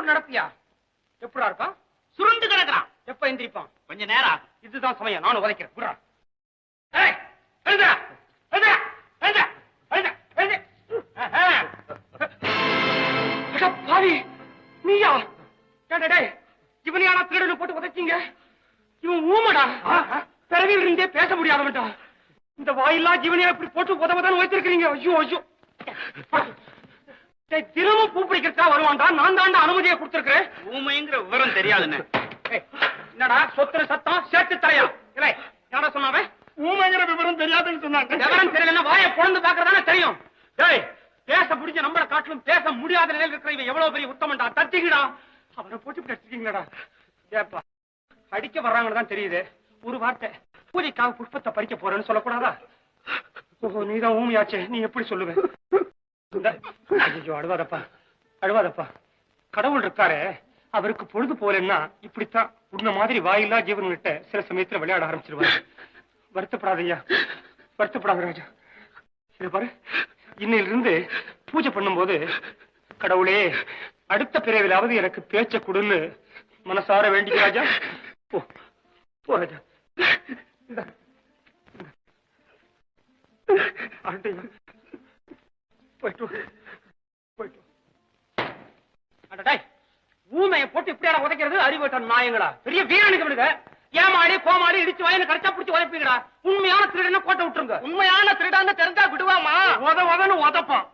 கூட நடப்பியா? எப்படா இருக்கான்? சுருண்டு கிடக்குறான். எப்ப எந்திரிப்பான்? கொஞ்ச நேரம். இதுதான் சமயம், நானும் உதைக்கிறேன். புறா பாவி நீயா? இவனையானா திருடனை போட்டு உதைச்சீங்க? இவன் ஊமடா, பிறவியில் இருந்தே பேச முடியாதவன்டா. இந்த வாயில்லா ஜீவனையா இப்படி போட்டு உதவதான் வைத்திருக்கிறீங்க. ஐயோ ஐயோ, திரும்ப பூ பிடிக்கிறதா வருவான்டா. நான் தாண்டா அனுமதியை கொடுத்திருக்கிறேன். ஊமைங்கிற விவரம் தெரியாதுன்னு. என்னடா சொத்துற சத்தம் சேர்த்து தரையா? இல்லை யாரா சொன்னாவே? ஊமைங்கிற விவரம் தெரியாதுன்னு சொன்னாங்க. விவரம் தெரியலன்னா வாயை பொழந்து பாக்குறதானே தெரியும். டேய், பேச முடிஞ்ச நம்மள காட்டிலும் பேச முடியாத நிலையில் இருக்கிற இவன் எவ்வளவு பெரிய உத்தமன்டா. தட்டிக்கிடா. அவனை போட்டு அடிச்சிட்டீங்களா? ஏப்பா, அடிக்க வர்றாங்கன்னு தான் தெரியுது. ஒரு வார்த்தை, பூஜைக்காக புஷ்பத்தை பறிக்க போறேன்னு சொல்லக்கூடாதா? ஓஹோ, நீதான் ஊமையாச்சே, நீ எப்படி சொல்லுவேன்? ஐயோ, அழுவாதப்பா அழுவாதப்பா. கடவுள் இருக்காரு, அவருக்கு பொழுது போலன்னா இப்படித்தான் உன்ன மாதிரி வாயில்லா ஜீவன்கிட்ட சில சமயத்துல விளையாட ஆரம்பிச்சிருவாரு. வருத்தப்படாதையா, வருத்தப்படாத ராஜா. இது பாரு, இன்னையிலிருந்து பூஜை பண்ணும்போது கடவுளே அடுத்த பிறவிலாவது எனக்கு பேச்ச கொடுன்னு மனசார வேண்டிக்க ராஜா. போ போ ராஜா. போயிட்டு போயிட்டு. ஊமையை போட்டு இப்படியா உதைக்கிறது? அறிவட்டன் நாயங்களா, பெரிய வீரனுக்கு விடுங்க. ஏமாளி கோமாளி இடிச்சு வாயில கரைச்சா பிடிச்சி உதைப்பீங்கடா. உண்மையான திருடனை கோட்டை விட்டுருங்க. உண்மையான திருடான்னு தெரிஞ்சா விடுவாமா? உதவதன்னு உதப்பான்.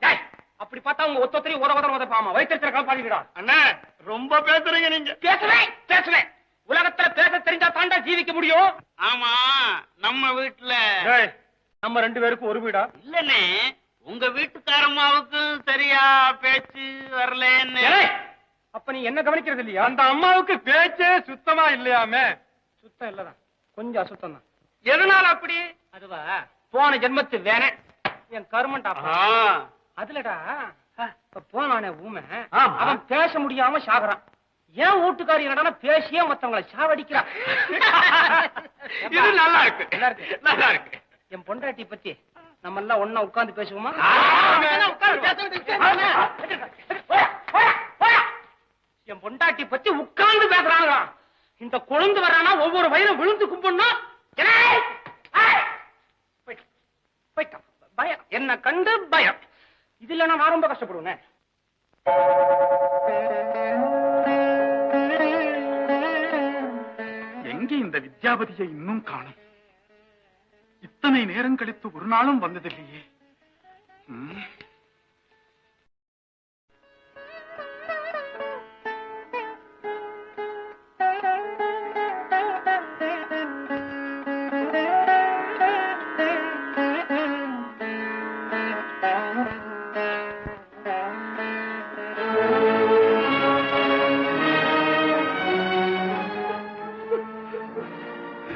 அப்படி பார்த்தா உங்க ஒத்தத்தையும் உதவதன் உதப்பாமா? வயிற்றுல காப்பாடிக்கடா. அண்ணா ரொம்ப பேசுறீங்க நீங்க. பேசுவேன் பேசுவேன். உலகத்துல பேச தெரிஞ்சா தாண்டா ஜீவிக்க முடியும். ஆமா, நம்ம வீட்டுல நம்ம 2 பேருக்கும் ஒரு வீடா? இல்லன்னே, உங்க வீட்டுக்காரம்மாவுக்கும் சரியா பேச்சு வரலன்னு. அப்ப நீ என்ன கவனிக்கிறது இல்லையா? அந்த அம்மாவுக்கு பேச்சே சுத்தமா இல்லையாமே. சுத்தம் இல்லதான், கொஞ்சம் அசுத்தம் தான். எதனால அப்படி? அதுவா, போன ஜென்மத்து வேற என் கருமண்டா. அதுலடா போனானே ஊமை, அவன் பேச முடியாம சாகுறான். ஏன் வீட்டுக்காரி என்னடா பேசியே மத்தவங்களை சாவடிக்கிறான். இது நல்லா இருக்கு, நல்லா இருக்கு, நல்லா இருக்கு. என் பொண்டாட்டி பத்தி நம்ம எல்லாம் ஒன்னா உட்கார்ந்து பேசுவோமா? என் பொண்டாட்டி பத்தி உட்கார்ந்து பேசுறாங்க. இந்த கொழுந்து வரானா ஒவ்வொரு வயலும் விழுந்து கும்பிடணும். பயம், என்ன கண்டு பயம். இது இல்லைன்னா நான் ரொம்ப கஷ்டப்படுவேன். எங்கே இந்த வித்யாபதியை இன்னும் காணும்? இத்தனை நேரம் கழித்து ஒரு நாளும் வந்ததில்லையே.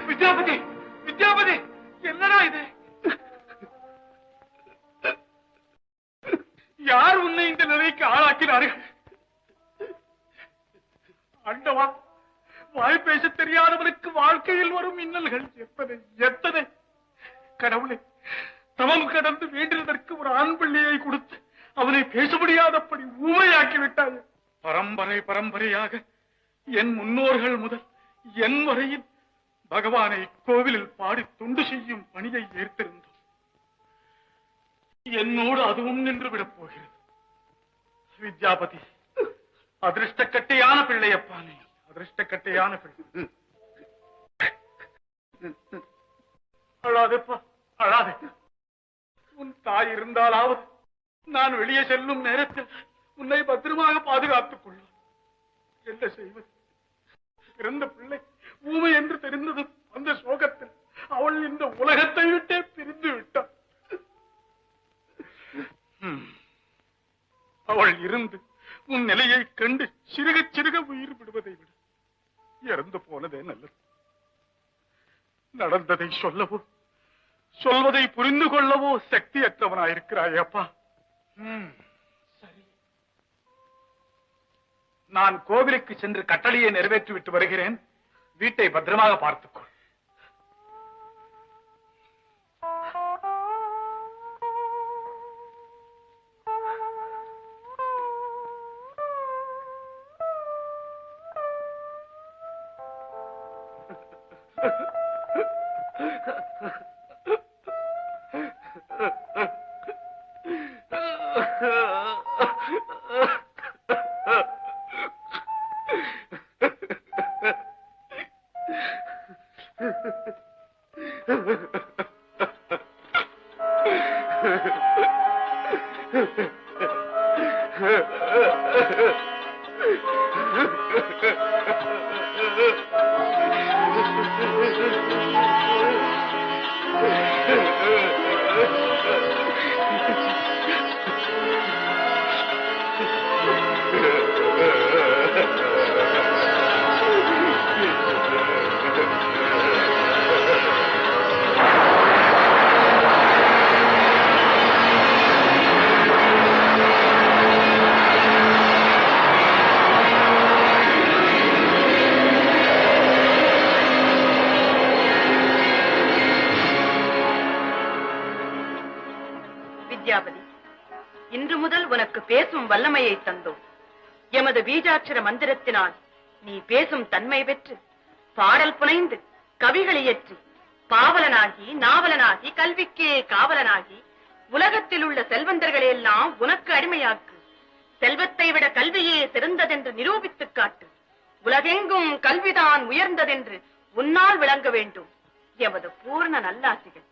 வித்யாபதி, வித்யாபதி, என்னடா இது? யார் உன்னை இந்த நிலைக்கு ஆளாக்கினார்கள்? ஆண்டவா, வாய் பேச தெரியாதவனுக்கு வாழ்க்கையில் வரும் இன்னல்கள் எத்தனை எத்தனை! கடவுளை, தவம் கடந்து வேண்டியதற்கு ஒரு ஆண் பிள்ளையை கொடுத்து அவனை பேச முடியாதபடி ஊமையாக்கி விட்டாய். பரம்பரை பரம்பரையாக என் முன்னோர்கள் முதல் என் வரையில் பகவானை கோவிலில் பாடி தொண்டு செய்யும் பணியை ஏற்றிருந்தோம். என்னோடு அதுவும் நின்று விடப் போகிறது. வித்யாபதி, அதிர்ஷ்டக்கட்டையான பிள்ளையப்பா நீ, அதிர்ஷ்டக்கட்டையான பிள்ளை. அழாதப்பா, அழாதே. உன் தாய் இருந்தாலாவது நான் வெளியே செல்லும் நேரத்தில் உன்னை பத்திரமாக பாதுகாத்துக் கொள்ளும். என்ன செய்வது? பிறந்த பிள்ளை ஊமை என்று தெரிந்ததும் அந்த சோகத்தில் அவள் இந்த உலகத்தை விட்டே பிரிந்து விட்டாள். அவள் இருந்து உன் நிலையை கண்டு சிறுக சிறுக உயிர் விடுவதை விட இறந்து போனதே நல்லது. நடந்ததை சொல்லவோ சொல்வதை புரிந்து கொள்ளவோ சக்தியற்றவனாயிருக்கிறாய் அப்பா. சரி, நான் கோவிலுக்கு சென்று கட்டளையை நிறைவேற்றிவிட்டு வருகிறேன். வீட்டை பத்திரமாக பார்த்துக்கொள். வித்யாபதி, இன்று முதல் உனக்கு பேசும் வல்லமையை தந்தோம். எமது பீஜாட்சர மந்திரத்தினால் நீ பேசும் தன்மை பெற்று பாடல் புனைந்து கவிகளை இயற்றி பாவலனாகி நாவலனாகி கல்விக்கே காவலனாகி உலகத்தில் உள்ள செல்வந்தர்களை எல்லாம் உனக்கு அடிமையாக்கு. செல்வத்தை விட கல்வியே சிறந்ததென்று நிரூபித்துக் காட்டு. உலகெங்கும் கல்விதான் உயர்ந்ததென்று உன்னால் விளங்க வேண்டும். எமது பூர்ண நல்லாசிகள்.